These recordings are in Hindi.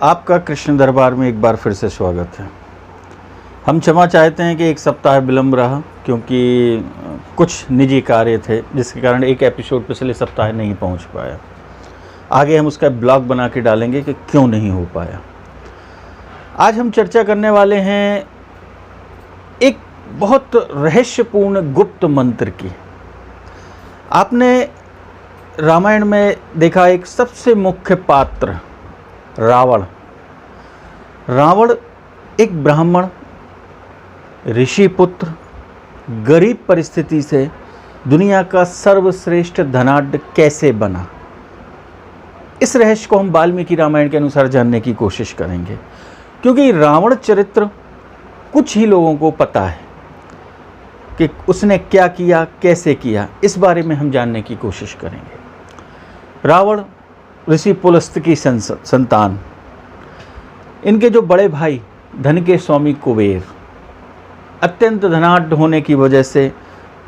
आपका कृष्ण दरबार में एक बार फिर से स्वागत है। हम क्षमा चाहते हैं कि एक सप्ताह विलंब रहा, क्योंकि कुछ निजी कार्य थे जिसके कारण एक एपिसोड पिछले सप्ताह नहीं पहुंच पाया। आगे हम उसका ब्लॉग बना के डालेंगे कि क्यों नहीं हो पाया। आज हम चर्चा करने वाले हैं एक बहुत रहस्यपूर्ण गुप्त मंत्र की। आपने रामायण में देखा एक सबसे मुख्य पात्र रावण। रावण एक ब्राह्मण ऋषि पुत्र गरीब परिस्थिति से दुनिया का सर्वश्रेष्ठ धनाढ्य कैसे बना, इस रहस्य को हम वाल्मीकि रामायण के अनुसार जानने की कोशिश करेंगे। क्योंकि रावण चरित्र कुछ ही लोगों को पता है कि उसने क्या किया, कैसे किया, इस बारे में हम जानने की कोशिश करेंगे। रावण ऋषि पुलस्त्य की संतान, इनके जो बड़े भाई धन के स्वामी कुबेर अत्यंत धनाढ्य होने की वजह से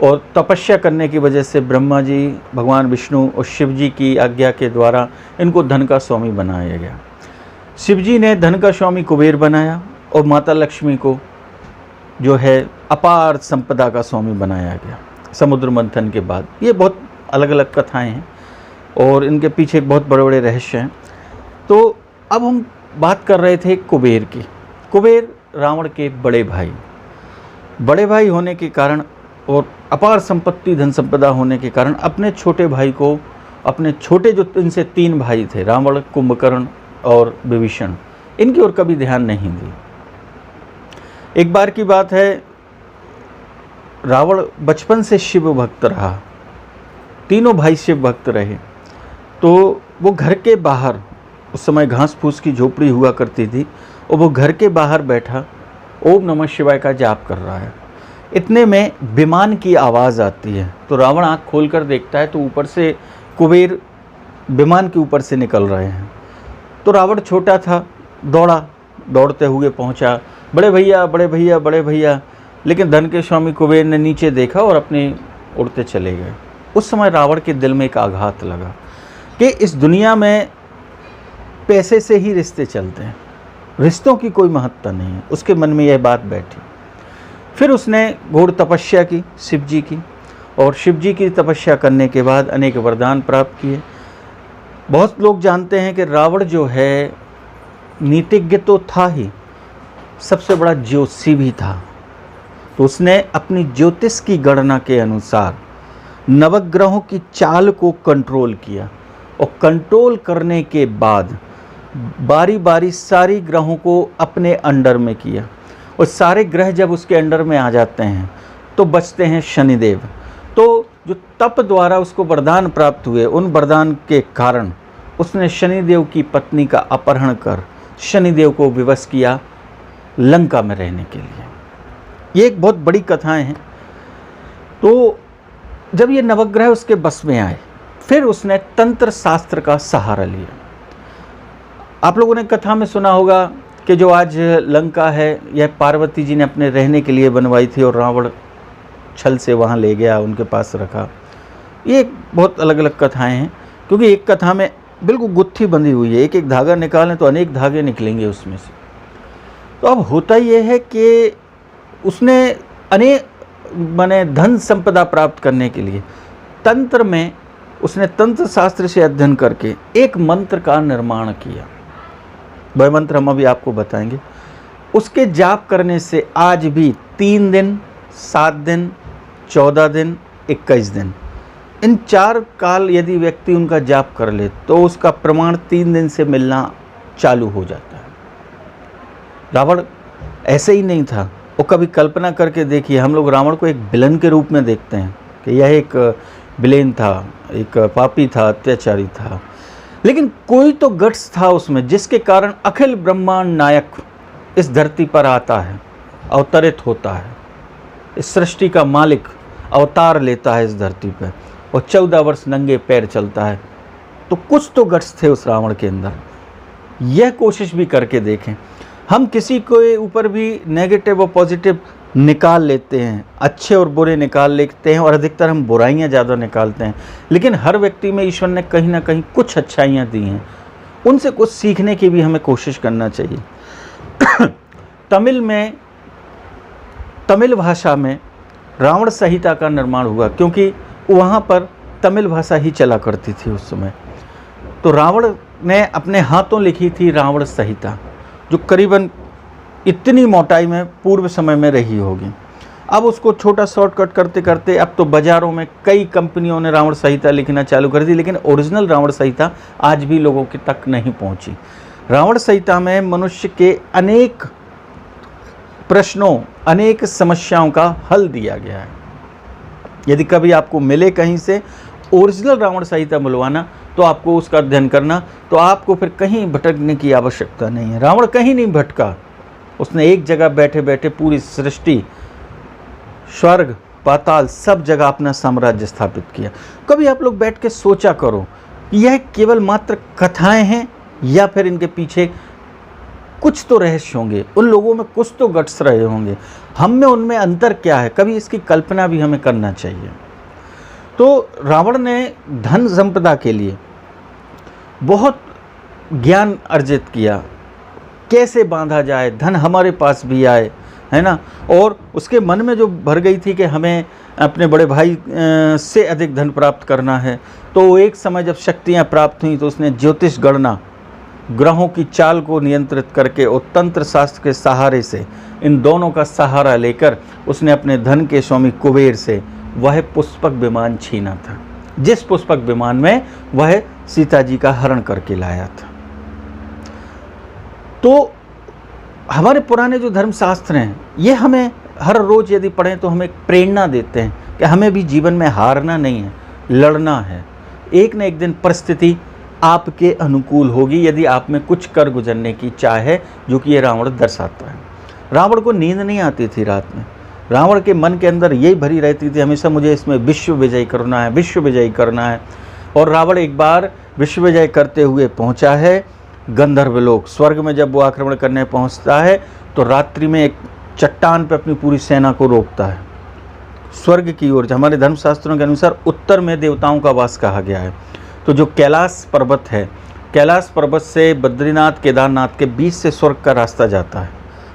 और तपस्या करने की वजह से ब्रह्मा जी, भगवान विष्णु और शिव जी की आज्ञा के द्वारा इनको धन का स्वामी बनाया गया। शिव जी ने धन का स्वामी कुबेर बनाया और माता लक्ष्मी को जो है अपार संपदा का स्वामी बनाया गया समुद्र मंथन के बाद। ये बहुत अलग अलग कथाएं हैं और इनके पीछे बहुत बड़े बड़े रहस्य हैं। तो अब हम बात कर रहे थे कुबेर की। कुबेर रावण के बड़े भाई होने के कारण और अपार संपत्ति धन संपदा होने के कारण अपने छोटे भाई को, अपने छोटे जो इनसे 3 भाई थे रावण, कुंभकर्ण और विभीषण, इनकी ओर कभी ध्यान नहीं दी। एक बार की बात है, रावण बचपन से शिव भक्त रहा, तीनों भाई शिव भक्त रहे। तो वो घर के बाहर, उस समय घास फूस की झोपड़ी हुआ करती थी, और वो घर के बाहर बैठा ओम नमः शिवाय का जाप कर रहा है। इतने में विमान की आवाज़ आती है। तो रावण आँख खोलकर देखता है तो ऊपर से कुबेर विमान के ऊपर से निकल रहे हैं। तो रावण छोटा था, दौड़ते हुए पहुंचा, बड़े भैया बड़े भैया बड़े भैया। लेकिन धन के स्वामी कुबेर ने नीचे देखा और अपने उड़ते चले गए। उस समय रावण के दिल में एक आघात लगा कि इस दुनिया में पैसे से ही रिश्ते चलते हैं, रिश्तों की कोई महत्ता नहीं है। उसके मन में यह बात बैठी। फिर उसने घोर तपस्या की शिव जी की, और शिव जी की तपस्या करने के बाद अनेक वरदान प्राप्त किए। बहुत लोग जानते हैं कि रावण जो है नीतिज्ञ तो था ही, सबसे बड़ा ज्योतिषी भी था। तो उसने अपनी ज्योतिष की गणना के अनुसार नवग्रहों की चाल को कंट्रोल किया, और कंट्रोल करने के बाद बारी बारी सारी ग्रहों को अपने अंडर में किया। और सारे ग्रह जब उसके अंडर में आ जाते हैं तो बचते हैं शनिदेव। तो जो तप द्वारा उसको वरदान प्राप्त हुए, उन वरदान के कारण उसने शनिदेव की पत्नी का अपहरण कर शनिदेव को विवश किया लंका में रहने के लिए। ये एक बहुत बड़ी कथाएं हैं। तो जब ये नवग्रह उसके बस में आए, फिर उसने तंत्र शास्त्र का सहारा लिया। आप लोगों ने कथा में सुना होगा कि जो आज लंका है, यह पार्वती जी ने अपने रहने के लिए बनवाई थी और रावण छल से वहाँ ले गया, उनके पास रखा। ये बहुत अलग अलग कथाएं हैं, क्योंकि एक कथा में बिल्कुल गुत्थी बंधी हुई है। एक एक धागा निकालें तो अनेक धागे निकलेंगे उसमें से। तो अब होता यह है कि उसने अनेक धन संपदा प्राप्त करने के लिए तंत्र में उसने तंत्र शास्त्र से अध्ययन करके एक मंत्र का निर्माण किया। वह मंत्र हम अभी आपको बताएंगे। उसके जाप करने से आज भी 3 दिन, 7 दिन, 14 दिन, 21 दिन, इन 4 काल यदि व्यक्ति उनका जाप कर ले तो उसका प्रमाण 3 दिन से मिलना चालू हो जाता है। रावण ऐसे ही नहीं था। वो कभी कल्पना करके देखिए, हम लोग रावण को एक विलन के रूप में देखते हैं कि यह एक विलेन था, एक पापी था, अत्याचारी था। लेकिन कोई तो गट्स था उसमें जिसके कारण अखिल ब्रह्मांड नायक इस धरती पर आता है, अवतरित होता है, इस सृष्टि का मालिक अवतार लेता है इस धरती पर, और 14 वर्ष नंगे पैर चलता है। तो कुछ तो गट्स थे उस रावण के अंदर। यह कोशिश भी करके देखें। हम किसी के ऊपर भी नेगेटिव और पॉजिटिव निकाल लेते हैं, अच्छे और बुरे निकाल लेते हैं, और अधिकतर हम बुराइयां ज़्यादा निकालते हैं। लेकिन हर व्यक्ति में ईश्वर ने कहीं ना कहीं कुछ अच्छाइयां दी हैं, उनसे कुछ सीखने की भी हमें कोशिश करना चाहिए। तमिल भाषा में रावण संहिता का निर्माण हुआ, क्योंकि वहाँ पर तमिल भाषा ही चला करती थी उस समय। तो रावण ने अपने हाथों लिखी थी रावण संहिता, जो करीबन इतनी मोटाई में पूर्व समय में रही होगी। अब उसको छोटा शॉर्टकट करते करते अब तो बाज़ारों में कई कंपनियों ने रावण संहिता लिखना चालू कर दी, लेकिन ओरिजिनल रावण संहिता आज भी लोगों के तक नहीं पहुंची। रावण संहिता में मनुष्य के अनेक प्रश्नों, अनेक समस्याओं का हल दिया गया है। यदि कभी आपको मिले कहीं से ओरिजिनल रावण संहिता बुलवाना, तो आपको उसका अध्ययन करना, तो आपको फिर कहीं भटकने की आवश्यकता नहीं है। रावण कहीं नहीं भटका, उसने एक जगह बैठे बैठे पूरी सृष्टि, स्वर्ग, पाताल, सब जगह अपना साम्राज्य स्थापित किया। कभी आप लोग बैठ के सोचा करो, यह केवल मात्र कथाएं हैं या फिर इनके पीछे कुछ तो रहस्य होंगे, उन लोगों में कुछ तो गट्स रहे होंगे, हम में उनमें अंतर क्या है, कभी इसकी कल्पना भी हमें करना चाहिए। तो रावण ने धन संपदा के लिए बहुत ज्ञान अर्जित किया, कैसे बांधा जाए, धन हमारे पास भी आए, है ना। और उसके मन में जो भर गई थी कि हमें अपने बड़े भाई से अधिक धन प्राप्त करना है, तो एक समय जब शक्तियाँ प्राप्त हुई तो उसने ज्योतिष गणना, ग्रहों की चाल को नियंत्रित करके और तंत्र शास्त्र के सहारे से, इन दोनों का सहारा लेकर उसने अपने धन के स्वामी कुबेर से वह पुष्पक विमान छीना था, जिस पुष्पक विमान में वह सीता जी का हरण करके लाया था। तो हमारे पुराने जो धर्मशास्त्र हैं, ये हमें हर रोज़ यदि पढ़ें तो हमें प्रेरणा देते हैं कि हमें भी जीवन में हारना नहीं है, लड़ना है। एक न एक दिन परिस्थिति आपके अनुकूल होगी, यदि आप में कुछ कर गुजरने की चाह है, जो कि ये रावण दर्शाता है। रावण को नींद नहीं आती थी रात में, रावण के मन के अंदर यही भरी रहती थी हमेशा, मुझे इसमें विश्व विजय करना है, विश्व विजय करना है। और रावण एक बार विश्व विजय करते हुए पहुंचा है गंधर्वलोक, स्वर्ग में। जब वो आक्रमण करने पहुंचता है तो रात्रि में एक चट्टान पर अपनी पूरी सेना को रोकता है स्वर्ग की ओर। हमारे धर्मशास्त्रों के अनुसार उत्तर में देवताओं का वास कहा गया है। तो जो कैलाश पर्वत है, कैलाश पर्वत से बद्रीनाथ, केदारनाथ के बीच से स्वर्ग का रास्ता जाता है,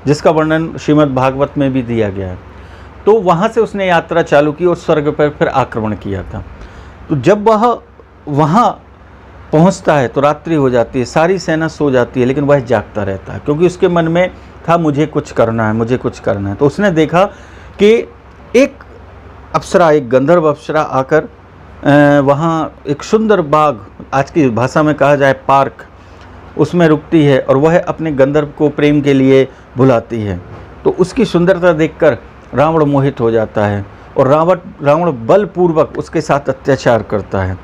जिसका वर्णन श्रीमद् भागवत में भी दिया गया है। तो वहाँ से उसने यात्रा चालू की और स्वर्ग पर फिर आक्रमण किया था। तो जब वह वहाँ पहुँचता है तो रात्रि हो जाती है, सारी सेना सो जाती है, लेकिन वह जागता रहता है, क्योंकि उसके मन में था मुझे कुछ करना है, मुझे कुछ करना है। तो उसने देखा कि एक अप्सरा, एक गंधर्व अप्सरा आकर वहाँ एक सुंदर बाग, आज की भाषा में कहा जाए पार्क, उसमें रुकती है और वह अपने गंधर्व को प्रेम के लिए बुलाती है। तो उसकी सुंदरता देखकर रावण मोहित हो जाता है और रावण बलपूर्वक उसके साथ अत्याचार करता है।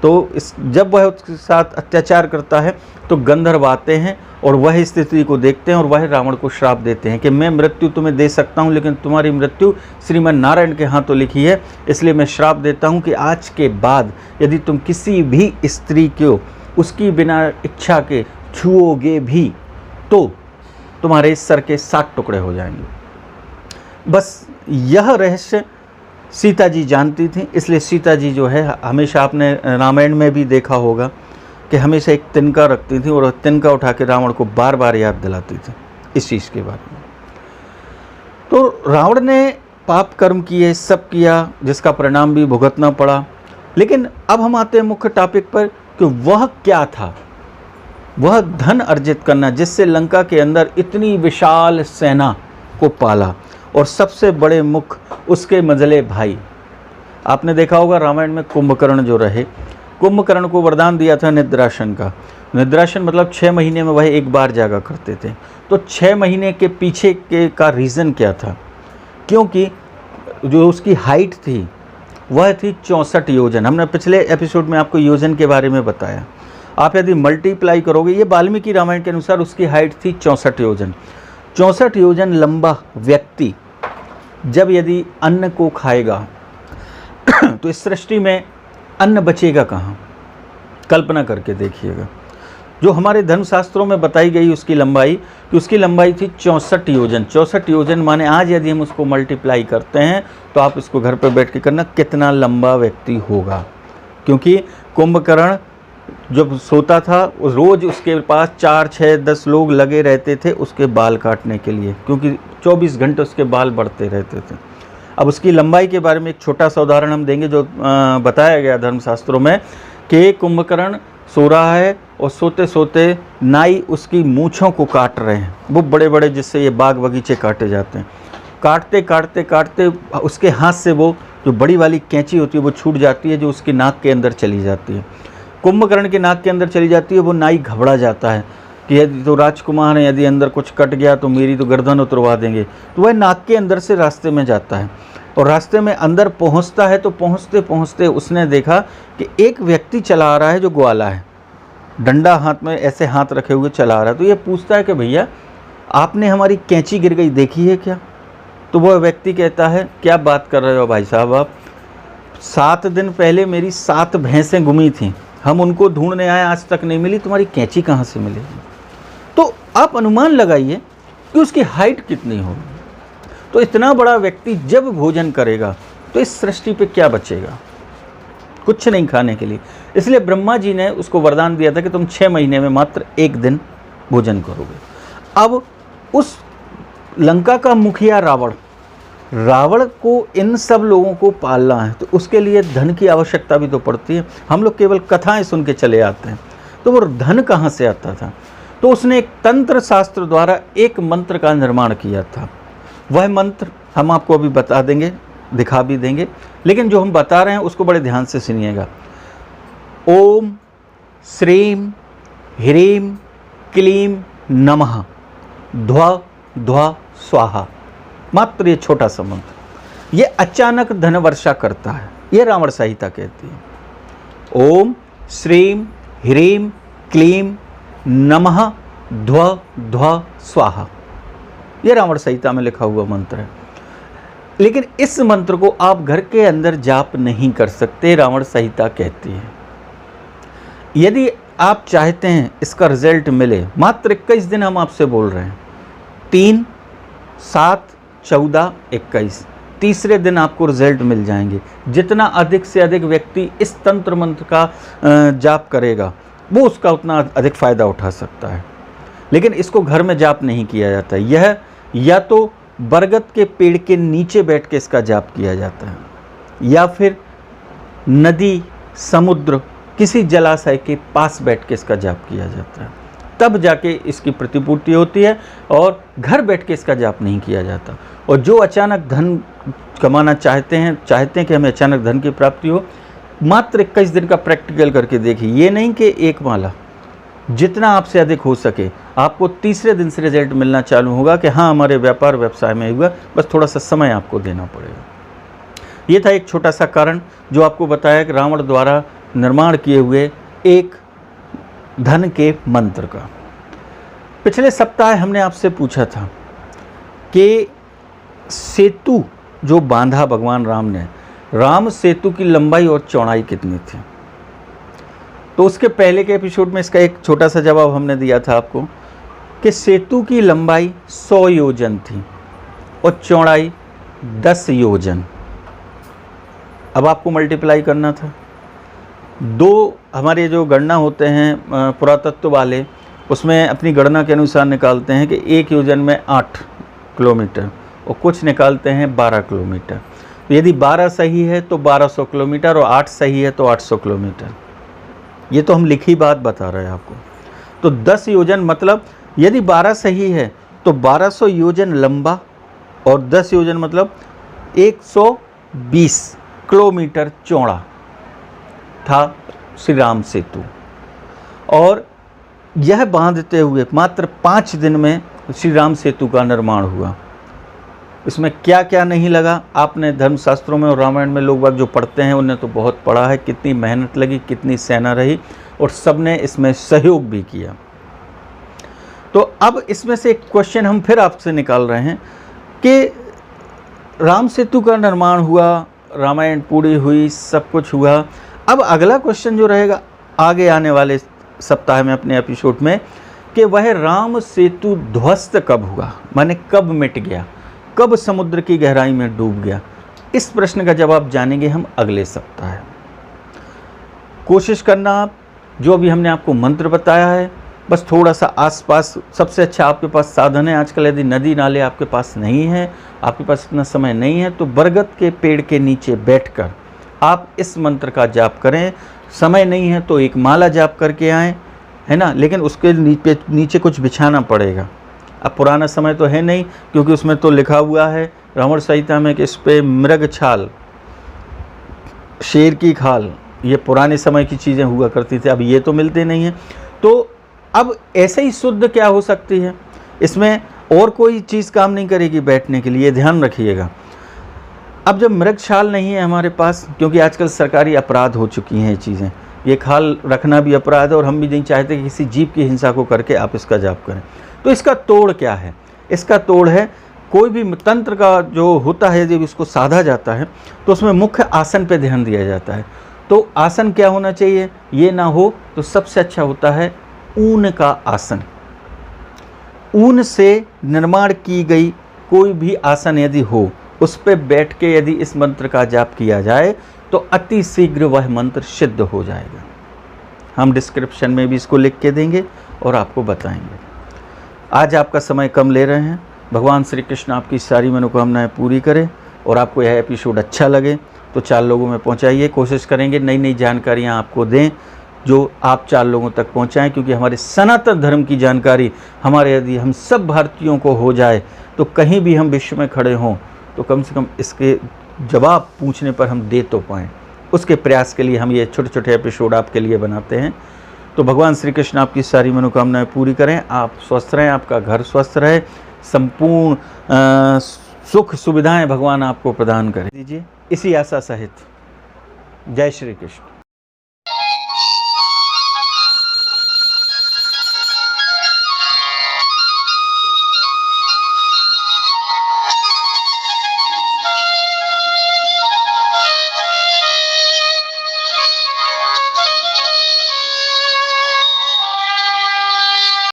तो जब वह उसके साथ अत्याचार करता है तो गंधर्व आते हैं और वह स्थिति को देखते हैं और वह रावण को श्राप देते हैं कि मैं मृत्यु तुम्हें दे सकता हूं, लेकिन तुम्हारी मृत्यु श्रीमन नारायण के हाथों लिखी है, इसलिए मैं श्राप देता हूं कि आज के बाद यदि तुम किसी भी स्त्री को उसकी बिना इच्छा के छुओगे भी तो तुम्हारे सर के 7 टुकड़े हो जाएंगे। बस यह रहस्य सीता जी जानती थी, इसलिए सीता जी जो है, हमेशा आपने रामायण में भी देखा होगा कि हमेशा एक तिनका रखती थी और तिनका उठा के रावण को बार बार याद दिलाती थी इस चीज़ के बारे में। तो रावण ने पाप कर्म किए, सब किया, जिसका परिणाम भी भुगतना पड़ा। लेकिन अब हम आते हैं मुख्य टॉपिक पर कि वह क्या था। वह धन अर्जित करना, जिससे लंका के अंदर इतनी विशाल सेना को पाला, और सबसे बड़े मुख उसके मझले भाई। आपने देखा होगा रामायण में कुंभकर्ण जो रहे, कुंभकर्ण को वरदान दिया था निद्रासन का। निद्रासन मतलब 6 महीने में वह एक बार जागा करते थे। तो 6 महीने के पीछे का रीज़न क्या था? क्योंकि जो उसकी हाइट थी वह थी 64 योजन। हमने पिछले एपिसोड में आपको योजन के बारे में बताया। आप यदि मल्टीप्लाई करोगे, ये वाल्मीकि रामायण के अनुसार उसकी हाइट थी 64 योजन। 64 योजन लंबा व्यक्ति जब यदि अन्न को खाएगा तो इस सृष्टि में अन्न बचेगा कहाँ? कल्पना करके देखिएगा। जो हमारे धर्मशास्त्रों में बताई गई उसकी लंबाई, कि उसकी लंबाई थी 64 योजन। 64 योजन माने आज यदि हम उसको मल्टीप्लाई करते हैं तो आप इसको घर पर बैठ के करना, कितना लंबा व्यक्ति होगा। क्योंकि कुंभकर्ण जब सोता था रोज़ उसके पास 4, 6, 10 लोग लगे रहते थे उसके बाल काटने के लिए, क्योंकि 24 घंटे उसके बाल बढ़ते रहते थे। अब उसकी लंबाई के बारे में एक छोटा सा उदाहरण हम देंगे, जो बताया गया धर्मशास्त्रों में कि कुंभकर्ण सो रहा है और सोते सोते नाई उसकी मूँछों को काट रहे हैं, वो बड़े बड़े जिससे ये बाग बगीचे काटे जाते हैं। काटते काटते काटते उसके हाथ से वो जो बड़ी वाली कैंची होती है वो छूट जाती है, जो उसकी नाक के अंदर चली जाती है। कुंभकर्ण की नाक के अंदर चली जाती है। वो नाई घबरा जाता है कि यदि तो राजकुमार है, यदि अंदर कुछ कट गया तो मेरी तो गर्दन उतरवा देंगे। तो वह नाक के अंदर से रास्ते में जाता है और रास्ते में अंदर पहुंचता है। तो पहुंचते पहुंचते उसने देखा कि एक व्यक्ति चला आ रहा है जो ग्वाला है, डंडा हाथ में ऐसे हाथ रखे हुए चला आ रहा है। तो ये पूछता है कि भैया आपने हमारी कैंची गिर गई देखी है क्या? तो वह व्यक्ति कहता है क्या बात कर रहे हो भाई साहब आप, 7 दिन पहले मेरी 7 भैंसें गुमी थीं, हम उनको ढूंढने आए आज तक नहीं मिली, तुम्हारी कैंची कहाँ से मिलेगी? तो आप अनुमान लगाइए कि उसकी हाइट कितनी होगी। तो इतना बड़ा व्यक्ति जब भोजन करेगा तो इस सृष्टि पे क्या बचेगा? कुछ नहीं खाने के लिए। इसलिए ब्रह्मा जी ने उसको वरदान दिया था कि तुम 6 महीने में मात्र 1 दिन भोजन करोगे। अब उस लंका का मुखिया रावण को इन सब लोगों को पालना है, तो उसके लिए धन की आवश्यकता भी तो पड़ती है। हम लोग केवल कथाएं सुन के चले आते हैं, तो वो धन कहाँ से आता था? तो उसने एक तंत्र शास्त्र द्वारा एक मंत्र का निर्माण किया था। वह मंत्र हम आपको अभी बता देंगे, दिखा भी देंगे, लेकिन जो हम बता रहे हैं उसको बड़े ध्यान से सुनिएगा। ओम श्रीम ह्रीम क्लीम नमः ध्वा ध्वा स्वाहा। मात्र ये छोटा सा मंत्र, ये अचानक धन वर्षा करता है। ये रावण संहिता कहती है। ओम श्रीम ह्रीम क्लीम नमः ध्व ध्व स्वाहा, ये रावण संहिता में लिखा हुआ मंत्र है। लेकिन इस मंत्र को आप घर के अंदर जाप नहीं कर सकते, रावण संहिता कहती है। यदि आप चाहते हैं इसका रिजल्ट मिले, मात्र 21 दिन हम आपसे बोल रहे हैं, 3, 7, 14, 21, तीसरे दिन आपको रिजल्ट मिल जाएंगे। जितना अधिक से अधिक व्यक्ति इस तंत्र मंत्र का जाप करेगा वो उसका उतना अधिक फ़ायदा उठा सकता है। लेकिन इसको घर में जाप नहीं किया जाता है। यह या तो बरगद के पेड़ के नीचे बैठ के इसका जाप किया जाता है, या फिर नदी समुद्र किसी जलाशय के पास बैठ के इसका जाप किया जाता है, तब जाके इसकी प्रतिपूर्ति होती है। और घर बैठ के इसका जाप नहीं किया जाता। और जो अचानक धन कमाना चाहते हैं कि हमें अचानक धन की प्राप्ति हो, मात्र 21 दिन का प्रैक्टिकल करके देखिए। ये नहीं कि एक माला, जितना आपसे अधिक हो सके। आपको तीसरे दिन से रिजल्ट मिलना चालू होगा कि हाँ हमारे व्यापार व्यवसाय में हुआ, बस थोड़ा सा समय आपको देना पड़ेगा। ये था एक छोटा सा कारण जो आपको बताया कि रावण द्वारा निर्माण किए हुए एक धन के मंत्र का। पिछले सप्ताह हमने आपसे पूछा था कि सेतु जो बांधा भगवान राम ने, राम सेतु की लंबाई और चौड़ाई कितनी थी? तो उसके पहले के एपिसोड में इसका एक छोटा सा जवाब हमने दिया था आपको कि सेतु की लंबाई 100 योजन थी और चौड़ाई 10 योजन। अब आपको मल्टीप्लाई करना था। 2 हमारे जो गणना होते हैं पुरातत्व वाले, उसमें अपनी गणना के अनुसार निकालते हैं कि 1 योजन में 8 किलोमीटर और कुछ निकालते हैं 12 किलोमीटर। तो यदि 12 सही है तो 1200 किलोमीटर और 8 सही है तो 800 किलोमीटर। ये तो हम लिखी बात बता रहे हैं आपको। तो 10 योजन मतलब यदि 12 सही है तो 1200 योजन लंबा और 10 योजन मतलब 120 किलोमीटर चौड़ा था श्री राम सेतु। और यह बांधते हुए मात्र 5 दिन में श्री राम सेतु का निर्माण हुआ। इसमें क्या क्या नहीं लगा, आपने धर्मशास्त्रों में और रामायण में लोग बाग जो पढ़ते हैं उन्हें तो बहुत पढ़ा है, कितनी मेहनत लगी, कितनी सेना रही और सबने इसमें सहयोग भी किया। तो अब इसमें से एक क्वेश्चन हम फिर आपसे निकाल रहे हैं कि राम सेतु का निर्माण हुआ, रामायण पूरी हुई, सब कुछ हुआ। अब अगला क्वेश्चन जो रहेगा आगे आने वाले सप्ताह में अपने एपिसोड में कि वह राम सेतु ध्वस्त कब हुआ, माने कब मिट गया, कब समुद्र की गहराई में डूब गया। इस प्रश्न का जवाब जानेंगे हम अगले सप्ताह। कोशिश करना जो अभी हमने आपको मंत्र बताया है, बस थोड़ा सा आसपास सबसे अच्छा आपके पास साधन है आजकल, यदि नदी नाले आपके पास नहीं है, आपके पास इतना समय नहीं है, तो बरगद के पेड़ के नीचे बैठकर आप इस मंत्र का जाप करें। समय नहीं है तो एक माला जाप करके आएँ, है ना, लेकिन उसके नीचे कुछ बिछाना पड़ेगा। अब पुराना समय तो है नहीं, क्योंकि उसमें तो लिखा हुआ है रावण संहिता में कि इस पे मृग छाल, शेर की खाल, ये पुराने समय की चीज़ें हुआ करती थी, अब ये तो मिलते नहीं हैं। तो अब ऐसे ही शुद्ध क्या हो सकती है, इसमें और कोई चीज़ काम नहीं करेगी बैठने के लिए, ध्यान रखिएगा। अब जब मृग छाल नहीं है हमारे पास, क्योंकि आजकल सरकारी अपराध हो चुकी हैं ये चीज़ें, ये खाल रखना भी अपराध है और हम भी नहीं चाहते कि किसी जीव की हिंसा को करके आप इसका जाप करें। तो इसका तोड़ क्या है? इसका तोड़ है, कोई भी तंत्र का जो होता है जब इसको साधा जाता है तो उसमें मुख्य आसन पे ध्यान दिया जाता है। तो आसन क्या होना चाहिए? ये ना हो तो सबसे अच्छा होता है ऊन का आसन। ऊन से निर्माण की गई कोई भी आसन यदि हो, उस पर बैठ के यदि इस मंत्र का जाप किया जाए तो अति शीघ्र वह मंत्र सिद्ध हो जाएगा। हम डिस्क्रिप्शन में भी इसको लिख के देंगे और आपको बताएंगे। आज आपका समय कम ले रहे हैं। भगवान श्री कृष्ण आपकी सारी मनोकामनाएं पूरी करें और आपको यह एपिसोड अच्छा लगे तो 4 लोगों में पहुंचाइए। कोशिश करेंगे नई नई जानकारियां आपको दें जो आप 4 लोगों तक पहुंचाएं, क्योंकि हमारे सनातन धर्म की जानकारी हमारे यदि हम सब भारतीयों को हो जाए तो कहीं भी हम विश्व में खड़े हों तो कम से कम इसके जवाब पूछने पर हम दे तो पाएँ। उसके प्रयास के लिए हम ये छोटे छोटे एपिसोड आपके लिए बनाते हैं। तो भगवान श्री कृष्ण आपकी सारी मनोकामनाएं पूरी करें, आप स्वस्थ रहें, आपका घर स्वस्थ रहे, संपूर्ण सुख सुविधाएं भगवान आपको प्रदान करें दीजिए, इसी आशा सहित। जय श्री कृष्ण।